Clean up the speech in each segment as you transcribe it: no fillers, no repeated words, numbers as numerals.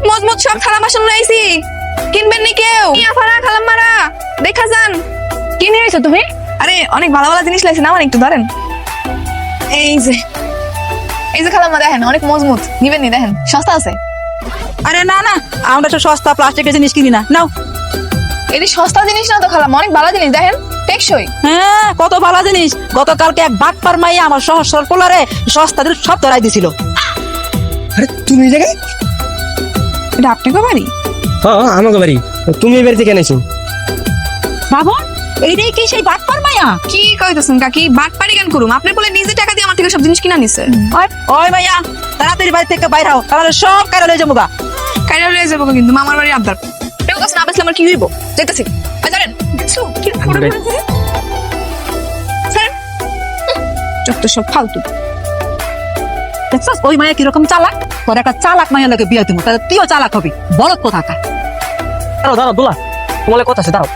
মজমুত সব থালা বাসন লইছি, কিনবেন নি কেউ? আফারা খালাম্মারা দেখা যান। কি নিয়ে এসো তুমি? আরে অনেক ভালো ভালো জিনিস লাইছি না, আমার একটু ধরেন। এই যে খালাম্মা দেখেন, অনেক মজবুত, নিবেন নি? দেখেন সস্তা আছে। আরে না না, আমরা তো সস্তা প্লাস্টিকের জিনিস কিনি না, নাও। এটি সস্তা জিনিস না তো খালাম্মা, অনেক ভালো জিনিস, দেখেন টেকসই। হ্যাঁ, কত ভালো জিনিস। গতকালকে এক বাটপার মাইয়া আমার সহজ সরপলারে সস্তা জিনিস সব ধরাই দিছিল। আরে তুমি এই জায়গায়? এটা আপনাকে বাড়ি? হ্যাঁ আমাকে বাড়ি। তুমি এই বাড়িতে কেন এসো? বাবা, এইটাই কি সেই বাটপার মাইয়া? কি কইতেছেন কাকি? বাটপারি কেন করুম? আপনি বলে নিজে টাকা দিয়ে আমার থেকে সব জিনিস কিনা নিছে। ওই মাইয়া, তাড়াতাড়ি বাড়ি থেকে বাইরে হও, তাহলে সব কারে লয়ে যাবো গা। কাইরা লয়ে যাবো কিন্তু মামার বাড়ি আবদার। কেউ কাছে না বেসলে আমার কি হইব? যাইতাছি। আই জানেন কিছু কি করে করে করে? স্যার যত সব ফালতু। দেখছস ওই মাইয়া কিরকম চালাক? তোর একটা চালাক মাইয়া লাগে বিয়ে দিমু, তাহলে তুইও চালাক হবি। বলদ কোথাকার। দাঁড়াও দাঁড়াও দোলা, তোমার কথা আছে, দাঁড়াও।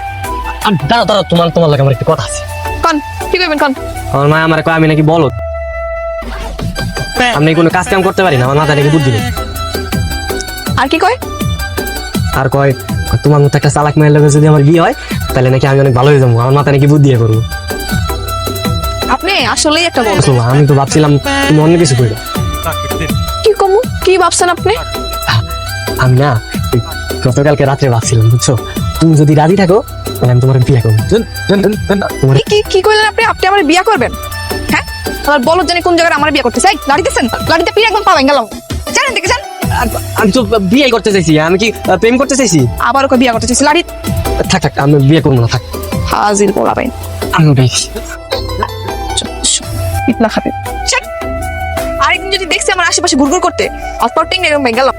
দাঁড়াও দাঁড়াও, তোমার লাগে আমার একটা কথা আছে। কোন কি কইবেন কোন? আমার মা আমার কয় আমি নাকি বলদ, আমি কোনো কাজ কাম করতে পারি না, আমার মাথায় নাকি বুদ্ধি নেই। আর কি কয়? আর কয় তোমার মতো একটা চালাক মায়ের লগে যদি আমার বিয়ে হয় তাহলে নাকি আমি অনেক ভালো হয়ে যাবো, আমার মাথায় নাকি বুদ্ধি করবো। আপনি আসলেই একটা বড়। আমি তো ভাবছিলাম তুমি অন্য কিছু করবে। কি কমু? কি ভাবছেন আপনি? আমি না ওই গতকালকে রাত্রে ভাবছিলাম, বুঝছো, তুমি যদি রাজি থাকো তাহলে আমি তোমার বিয়ে করবো। তোমার কি কি কইলেন আপনি? আপনি আমার বিয়ে করবেন? হ্যাঁ, আমার বলদ জানি কোন জায়গায় আমার বিয়ে করতে চাই। গাড়ি দিছেন, গাড়িতে পিড়ে একদম পাবেন গেলাম। জানেন দেখে যান। আমি তো বিয়ে করতে চাইছি, আমি কি প্রেম করতে চাইছি? আবার ওকে বিয়ে করতে চাইছি। লাড়ি থাক থাক, আমি বিয়ে করবো না, থাক। হাজির বলা পাই আমি পিতলা খাবে। আরেকদিন যদি দেখছি আমার আশেপাশে ঘুরঘুর করতে, অস্পটিং এরকম গেলাম।